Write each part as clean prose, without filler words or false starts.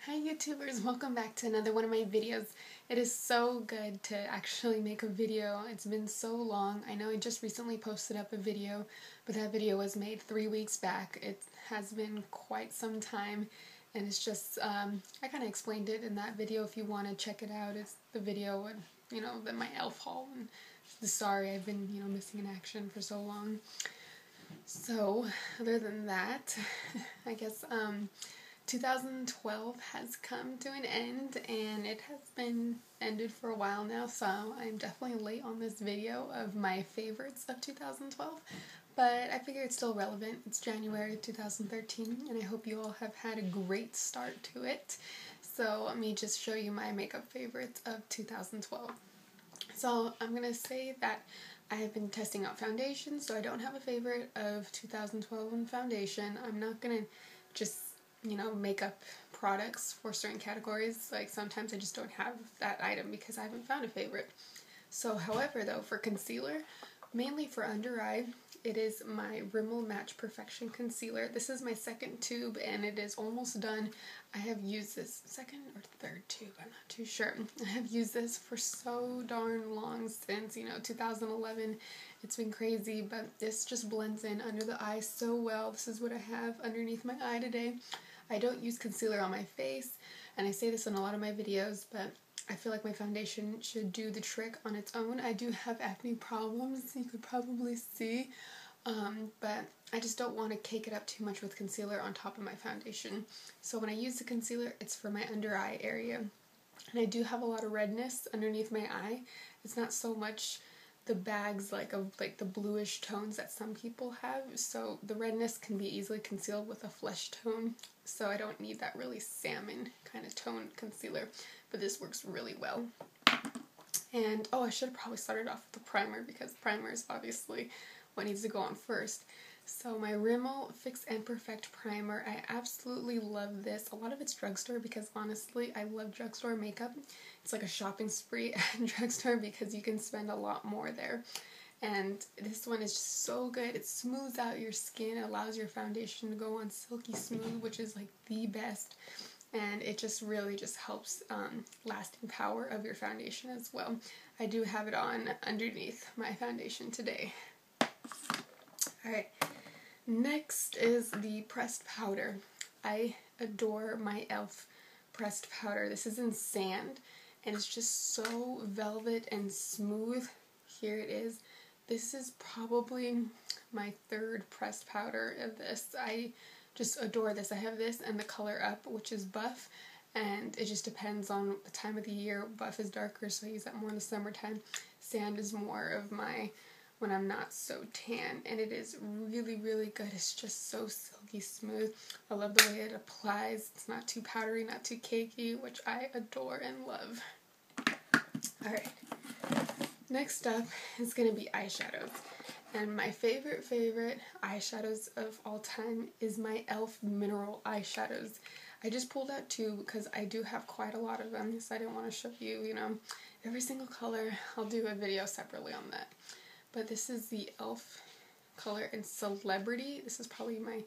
Hi YouTubers, welcome back to another one of my videos. It is so good to actually make a video. It's been so long. I know I just recently posted up a video, but that video was made 3 weeks back. It has been quite some time, and it's just, I kind of explained it in that video. If you want to check it out, it's the video and, my elf haul. And sorry I've been, missing in action for so long. So, other than that, I guess, 2012 has come to an end, and it has been ended for a while now, so I'm definitely late on this video of my favorites of 2012, but I figure it's still relevant. It's January 2013, and I hope you all have had a great start to it. So let me just show you my makeup favorites of 2012. So I'm going to say that I have been testing out foundation, so I don't have a favorite of 2012 in foundation. I'm not going to just makeup products for certain categories. Like sometimes I just don't have that item because I haven't found a favorite. So however though, for concealer, mainly for under eye, it is my Rimmel Match Perfection Concealer. This is my second tube and it is almost done. I have used this second or third tube, I'm not too sure. I have used this for so darn long since, 2011. It's been crazy, but this just blends in under the eye so well. This is what I have underneath my eye today. I don't use concealer on my face, and I say this in a lot of my videos, but I feel like my foundation should do the trick on its own. I do have acne problems, you could probably see, but I just don't want to cake it up too much with concealer on top of my foundation. So when I use the concealer, it's for my under eye area. And I do have a lot of redness underneath my eye. It's not so much the bags of the bluish tones that some people have, so the redness can be easily concealed with a flesh tone, so I don't need that really salmon kind of tone concealer, but this works really well. And I should have probably started off with the primer because primer is obviously what needs to go on first. So my Rimmel Fix and Perfect Primer, I absolutely love this. A lot of it's drugstore because honestly, I love drugstore makeup. It's like a shopping spree at drugstore because you can spend a lot more there. And this one is just so good. It smooths out your skin. It allows your foundation to go on silky smooth, which is like the best. And it just really just helps lasting power of your foundation as well. I do have it on underneath my foundation today. Alright, next is the pressed powder. I adore my e.l.f. pressed powder. This is in sand, and it's just so velvet and smooth. Here it is. This is probably my third pressed powder of this. I just adore this. I have this and the color Up, which is buff, and it just depends on the time of the year. Buff is darker, so I use that more in the summertime. Sand is more of my when I'm not so tan, and it is really, really good. It's just so silky smooth. I love the way it applies. It's not too powdery, not too cakey, which I adore and love. Alright, next up is going to be eyeshadows. And my favorite eyeshadows of all time is my e.l.f. Mineral eyeshadows. I just pulled out two because I do have quite a lot of them, so I didn't want to show you, every single color. I'll do a video separately on that. But this is the e.l.f. color in Celebrity. This is probably my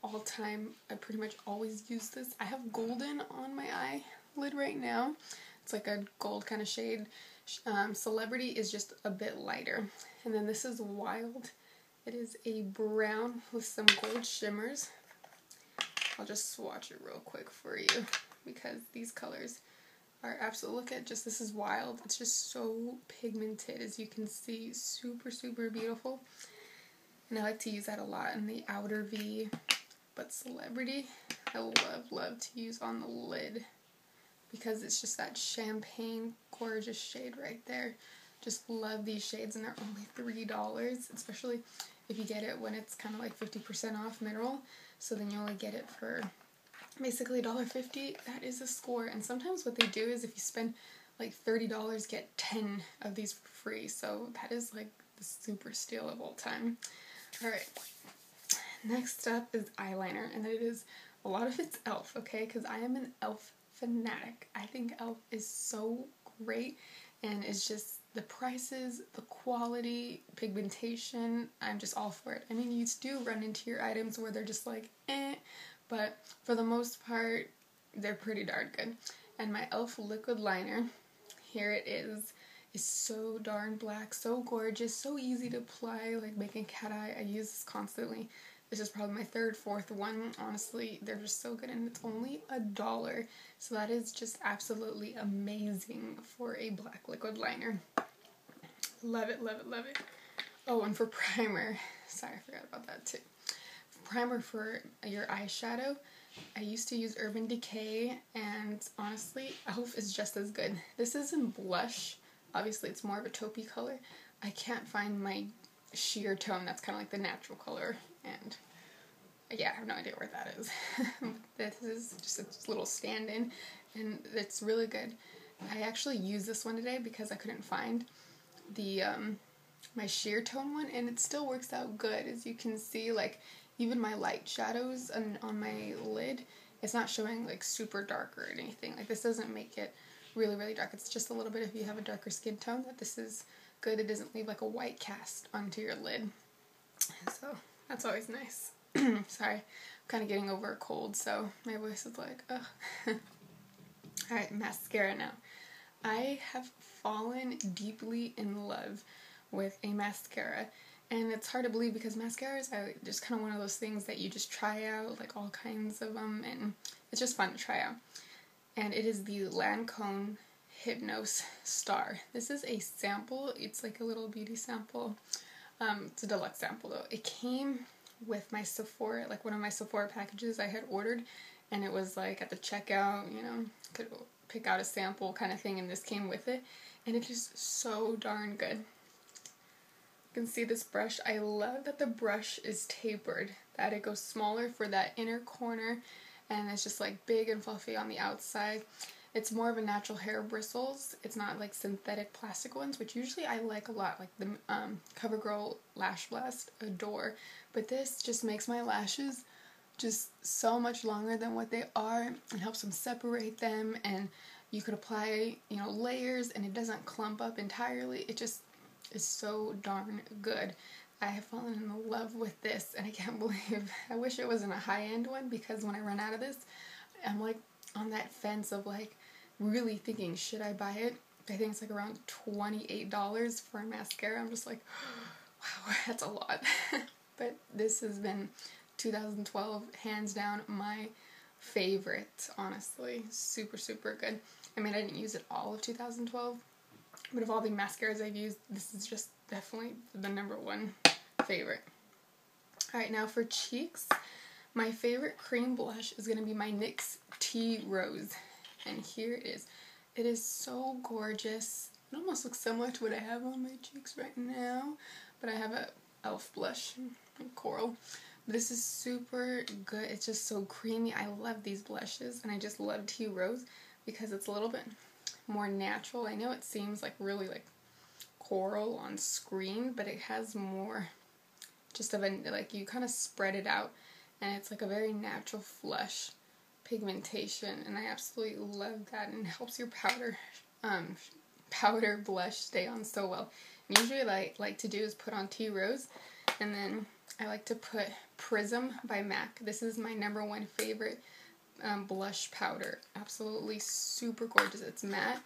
all-time, I pretty much always use this. I have golden on my eyelid right now. It's like a gold kind of shade. Celebrity is just a bit lighter. And then this is Wild. It is a brown with some gold shimmers. I'll just swatch it real quick for you because these colors are absolutely, look at just, this is Wild. It's just so pigmented, as you can see, super, super beautiful. And I like to use that a lot in the outer V, but Celebrity, I love to use on the lid because it's just that champagne, gorgeous shade right there. Just love these shades, and they're only $3, especially if you get it when it's kind of like 50% off mineral, so then you only get it for basically $1.50. That is a score. And sometimes what they do is if you spend like $30, get 10 of these for free. So that is like the super steal of all time. Alright, next up is eyeliner, and it is a lot of it's e.l.f., okay, because I am an e.l.f. fanatic. I think e.l.f. is so great, and it's just the prices, the quality, pigmentation, I'm just all for it. I mean, you do run into your items where they're just like, but for the most part, they're pretty darn good. And my e.l.f. liquid liner, here it is so darn black, so gorgeous, so easy to apply, like making cat eye. I use this constantly. This is probably my third, fourth one. Honestly, they're just so good, and it's only $1. So that is just absolutely amazing for a black liquid liner. Love it, love it, love it. Oh, and for primer, sorry, I forgot about that too. Primer for your eyeshadow, I used to use Urban Decay, and honestly, e.l.f. is just as good. This is in blush. Obviously, it's more of a taupey color. I can't find my sheer tone that's kind of like the natural color, and yeah, I have no idea where that is. This is just a little stand-in, and it's really good. I actually used this one today because I couldn't find the my sheer tone one, and it still works out good. As you can see, like, even my light shadows on my lid, it's not showing like super dark or anything. Like, this doesn't make it really, really dark. It's just a little bit if you have a darker skin tone that this is good. It doesn't leave like a white cast onto your lid. So that's always nice. Sorry, I'm kind of getting over a cold, so my voice is like, ugh. Alright, mascara now. I have fallen deeply in love with a mascara. And it's hard to believe because mascaras are just kind of one of those things that you just try out, like all kinds of them, and it's just fun to try out. And it is the Lancome Hypnose Star. This is a sample. It's like a little beauty sample. It's a deluxe sample though. It came with my Sephora, like one of my Sephora packages I had ordered, and it was like at the checkout, you know, could pick out a sample kind of thing, and this came with it, and it is so darn good. You can see this brush. I love that the brush is tapered, that it goes smaller for that inner corner, and it's just like big and fluffy on the outside. It's more of a natural hair bristles. It's not like synthetic plastic ones, which usually I like a lot, like the CoverGirl Lash Blast, adore. But this just makes my lashes just so much longer than what they are. It helps them separate them, and you could apply, you know, layers, and it doesn't clump up entirely. It just is so darn good. I have fallen in love with this, and I can't believe, I wish it wasn't a high-end one, because when I run out of this, I'm like on that fence of like really thinking, should I buy it? I think it's like around $28 for a mascara. I'm just like, wow, that's a lot. But this has been 2012, hands down, my favorite, honestly. Super, super good. I mean, I didn't use it all of 2012, but of all the mascaras I've used, this is just definitely the #1 favorite. Alright, now for cheeks, my favorite cream blush is going to be my NYX Tea Rose. And here it is. It is so gorgeous. It almost looks similar to what I have on my cheeks right now, but I have a e.l.f. blush in coral. This is super good. It's just so creamy. I love these blushes, and I just love Tea Rose because it's a little bit more natural. I know it seems like really like coral on screen, but it has more just of a, like, you kind of spread it out, and it's like a very natural flush pigmentation, and I absolutely love that, and it helps your powder blush stay on so well. And usually what I like to do is put on Tea Rose, and then I like to put Prism by MAC. This is my #1 favorite blush powder. Absolutely super gorgeous. It's matte.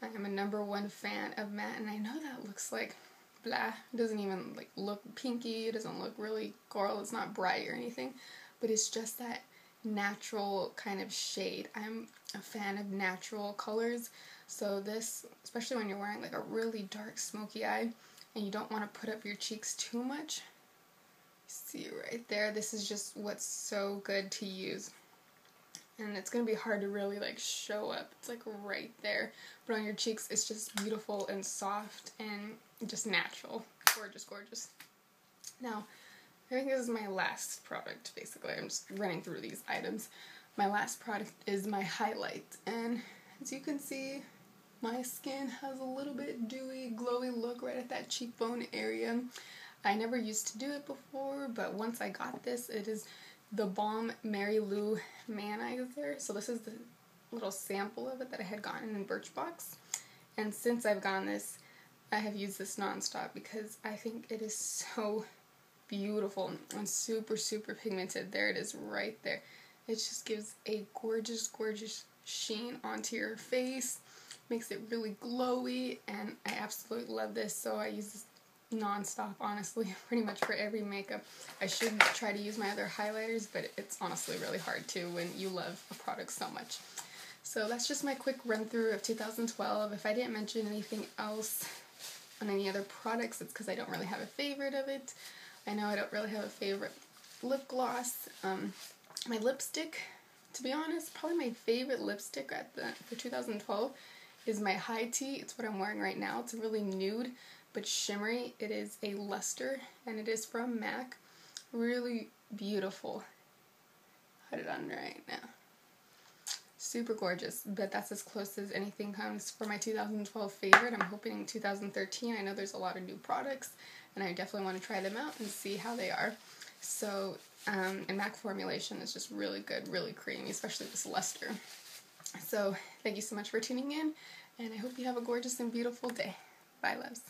I am a #1 fan of matte, and I know that looks like blah. It doesn't even like look pinky. It doesn't look really coral. It's not bright or anything, but it's just that natural kind of shade. I'm a fan of natural colors, so this, especially when you're wearing like a really dark smoky eye and you don't want to put up your cheeks too much, see right there, this is just what's so good to use. And it's going to be hard to really like show up. It's like right there. But on your cheeks, it's just beautiful and soft and just natural. Gorgeous, gorgeous. Now, I think this is my last product, basically. I'm just running through these items. My last product is my highlight. And as you can see, my skin has a little bit dewy, glowy look right at that cheekbone area. I never used to do it before, but once I got this, it is the Balm Mary Lou Manizer. So this is the little sample of it that I had gotten in Birchbox. And since I've gotten this, I have used this nonstop because I think it is so beautiful and super, super pigmented. There it is right there. It just gives a gorgeous, gorgeous sheen onto your face. Makes it really glowy, and I absolutely love this, so I use this non-stop, honestly, pretty much for every makeup. I should try to use my other highlighters, but it's honestly really hard to when you love a product so much. So that's just my quick run through of 2012. If I didn't mention anything else on any other products, it's because I don't really have a favorite of it. I know I don't really have a favorite lip gloss. My lipstick, to be honest, probably my favorite lipstick for 2012 is my High Tea. It's what I'm wearing right now. It's really nude but shimmery. It is a luster, and it is from MAC. Really beautiful. Put it on right now. Super gorgeous, but that's as close as anything comes for my 2012 favorite. I'm hoping 2013, I know there's a lot of new products, and I definitely want to try them out and see how they are. So, and MAC formulation is just really good, really creamy, especially this luster. So, thank you so much for tuning in, and I hope you have a gorgeous and beautiful day. Bye, loves.